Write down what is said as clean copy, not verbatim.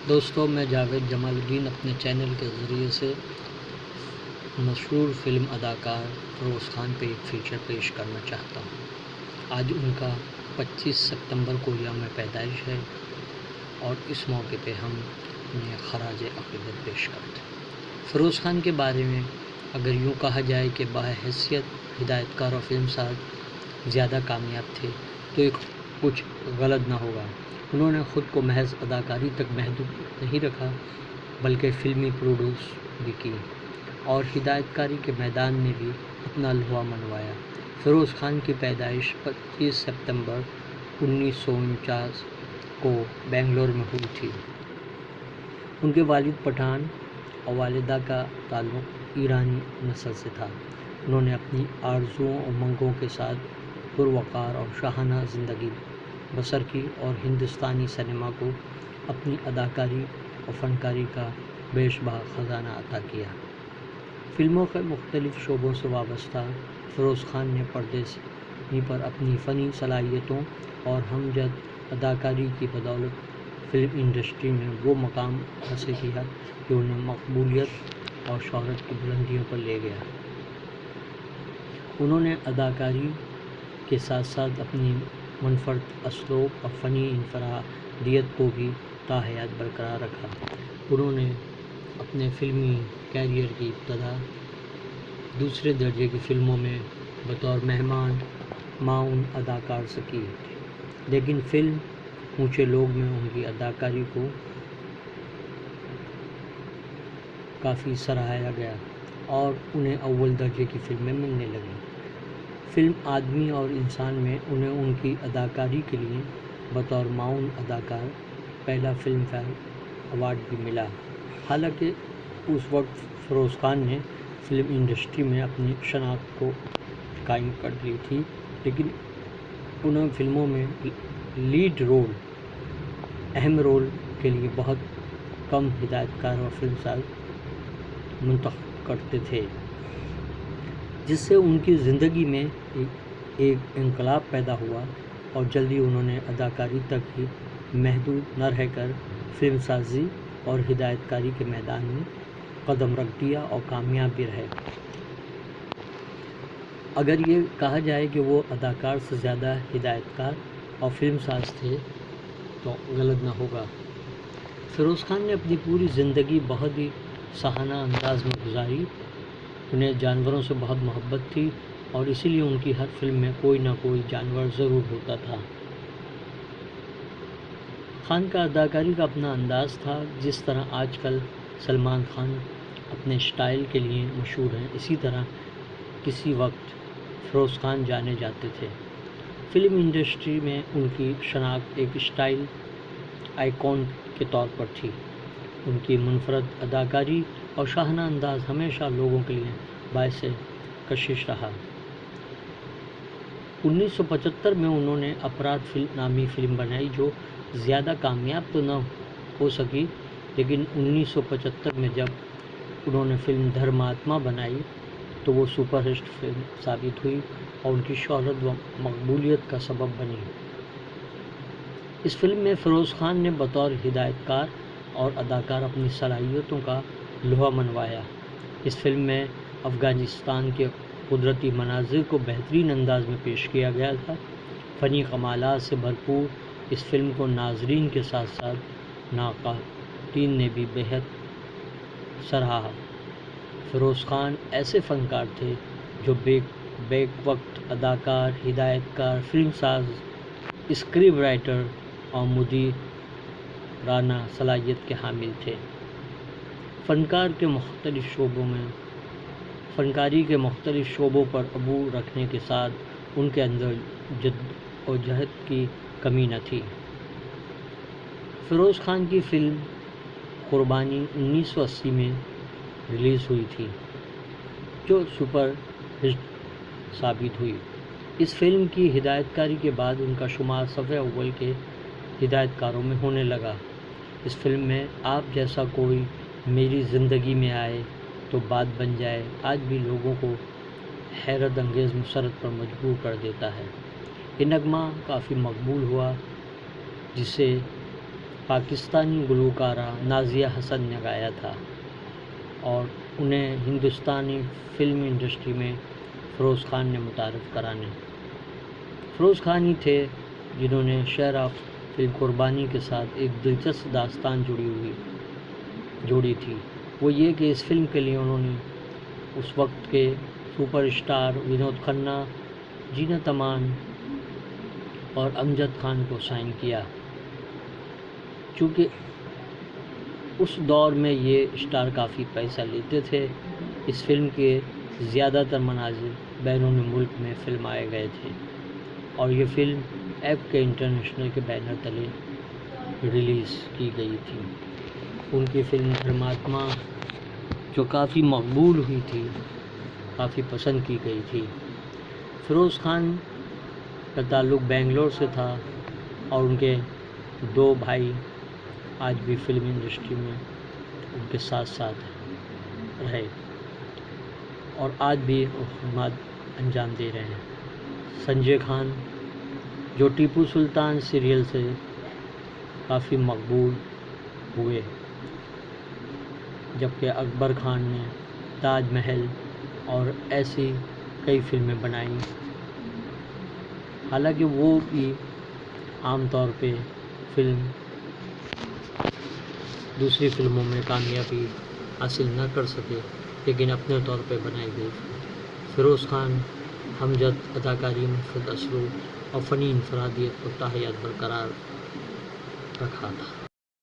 دوستوں، میں جاوید جمال الدین اپنے چینل کے ذریعے سے مشہور فلم اداکار فیروز خان پہ ایک فیچر پیش کرنا چاہتا ہوں۔ آج ان کا 25 ستمبر کو یوم پیدائش ہے اور اس موقع پہ ہم انہیں خراج عقیدت پیش کرتے ہیں۔ فیروز خان کے بارے میں اگر یوں کہا جائے کہ بحیثیت ہدایت کار اور فلم ساز زیادہ کامیاب تھے تو یہ کچھ غلط نہ ہوگا۔ انہوں نے خود کو محض اداکاری تک محدود نہیں رکھا بلکہ فلمی پروڈیوس بھی کی اور ہدایت کاری کے میدان میں بھی اپنا لوہا منوایا۔ فیروز خان کی پیدائش 25 ستمبر 1949 کو بنگلور میں ہوئی تھی۔ ان کے والد پٹھان اور والدہ کا تعلق ایرانی نسل سے تھا۔ انہوں نے اپنی آرزوؤں اور امنگوں کے ساتھ پروقار اور شاہانہ زندگی بسر کی اور ہندوستانی سینما کو اپنی اداکاری اور فنکاری کا بیش بہا خزانہ عطا کیا۔ فلموں کے مختلف شعبوں سے وابستہ فیروز خان نے پردے پر اپنی فنی صلاحیتوں اور ہمجد اداکاری کی بدولت فلم انڈسٹری میں وہ مقام حاصل کیا جو انہیں مقبولیت اور شہرت کی بلندیوں پر لے گیا۔ انہوں نے اداکاری کے ساتھ ساتھ اپنی منفرد اسلوب اور فنی انفرادیت کو بھی تاحیات برقرار رکھا۔ انہوں نے اپنے فلمی کیریئر کی ابتدا دوسرے درجے کی فلموں میں بطور مہمان معاون اداکار سے کی، لیکن فلم اونچے لوگ میں ان کی اداکاری کو کافی سراہا گیا اور انہیں اول درجے کی فلمیں ملنے لگیں۔ فلم آدمی اور انسان میں انہیں ان کی اداکاری کے لیے بطور معاون اداکار پہلا فلم فیئر ایوارڈ بھی ملا۔ حالانکہ اس وقت فیروز خان نے فلم انڈسٹری میں اپنی شناخت کو قائم کر لی تھی، لیکن انہیں فلموں میں لیڈ رول، اہم رول کے لیے بہت کم ہدایت کار اور فلم ساز منتخب کرتے تھے، جس سے ان کی زندگی میں ایک انقلاب پیدا ہوا اور جلدی انہوں نے اداکاری تک ہی محدود نہ رہ کر فلم سازی اور ہدایت کاری کے میدان میں قدم رکھ دیا اور کامیاب بھی رہے۔ اگر یہ کہا جائے کہ وہ اداکار سے زیادہ ہدایت کار اور فلم ساز تھے تو غلط نہ ہوگا۔ فیروز خان نے اپنی پوری زندگی بہت ہی سہانہ انداز میں گزاری۔ انہیں جانوروں سے بہت محبت تھی اور اسی لیے ان کی ہر فلم میں کوئی نہ کوئی جانور ضرور ہوتا تھا۔ خان کا اداکاری کا اپنا انداز تھا۔ جس طرح آج کل سلمان خان اپنے سٹائل کے لیے مشہور ہیں، اسی طرح کسی وقت فیروز خان جانے جاتے تھے۔ فلم انڈسٹری میں ان کی شناخت ایک سٹائل آئیکن کے طور پر تھی۔ ان کی منفرد اداکاری اور شاہانہ انداز ہمیشہ لوگوں کے لیے باعث کشش رہا۔ 1975 میں انہوں نے اپرادھ نامی فلم بنائی جو زیادہ کامیاب تو نہ ہو سکی، لیکن 1975 میں جب انہوں نے فلم دھرماتما بنائی تو وہ سپر ہٹ فلم ثابت ہوئی اور ان کی شہرت و مقبولیت کا سبب بنی۔ اس فلم میں فیروز خان نے بطور ہدایت کار اور اداکار اپنی صلاحیتوں کا لوہا منوایا۔ اس فلم میں افغانستان کے قدرتی مناظر کو بہترین انداز میں پیش کیا گیا تھا۔ فنی کمالات سے بھرپور اس فلم کو ناظرین کے ساتھ ساتھ ناقدین نے بھی بہت سراہا۔ فیروز خان ایسے فنکار تھے جو بیک وقت اداکار، ہدایت کار، فلم ساز، اسکرپٹ رائٹر اور مدیرانہ صلاحیت کے حامل تھے۔ فنکاری کے مختلف شعبوں پر عبور رکھنے کے ساتھ ان کے اندر جد و جہد کی کمی نہ تھی۔ فیروز خان کی فلم قربانی 1980 میں ریلیز ہوئی تھی جو سپر ہٹ ثابت ہوئی۔ اس فلم کی ہدایت کاری کے بعد ان کا شمار صفحہ اول کے ہدایت کاروں میں ہونے لگا۔ اس فلم میں آپ جیسا کوئی میری زندگی میں آئے تو بات بن جائے آج بھی لوگوں کو حیرت انگیز مسرت پر مجبور کر دیتا ہے۔ یہ نغمہ کافی مقبول ہوا، جسے پاکستانی گلوکارہ نازیہ حسن نے گایا تھا اور انہیں ہندوستانی فلم انڈسٹری میں فیروز خان نے متعارف کرانے۔ فیروز خان ہی تھے جنہوں نے شہر آف فلم قربانی کے ساتھ ایک دلچسپ داستان جوڑی تھی۔ وہ یہ کہ اس فلم کے لیے انہوں نے اس وقت کے سپر اسٹار ونود کھنہ، زینت امان اور امجد خان کو سائن کیا، چونکہ اس دور میں یہ اسٹار کافی پیسہ لیتے تھے۔ اس فلم کے زیادہ تر مناظر بیرون ملک میں فلمائے گئے تھے اور یہ فلم ایف کے انٹرنیشنل کے بینر تلے ریلیز کی گئی تھی۔ ان کی فلم دھرماتما جو کافی مقبول ہوئی تھی، کافی پسند کی گئی تھی۔ فیروز خان کا تعلق بنگلور سے تھا اور ان کے 2 بھائی آج بھی فلم انڈسٹری میں ان کے ساتھ ساتھ رہے اور آج بھی خدمات انجام دے رہے ہیں۔ سنجے خان جو ٹیپو سلطان سیریل سے کافی مقبول ہوئے، جبکہ اکبر خان نے تاج محل اور ایسی کئی فلمیں بنائیں، حالانکہ وہ بھی عام طور پہ دوسری فلموں میں کامیابی حاصل نہ کر سکے، لیکن اپنے طور پہ بنائی گئی۔ فیروز خان ہمجد اداکاری میں مفرد اسلوب اور فنی انفرادیت کو تا حیات برقرار رکھا تھا۔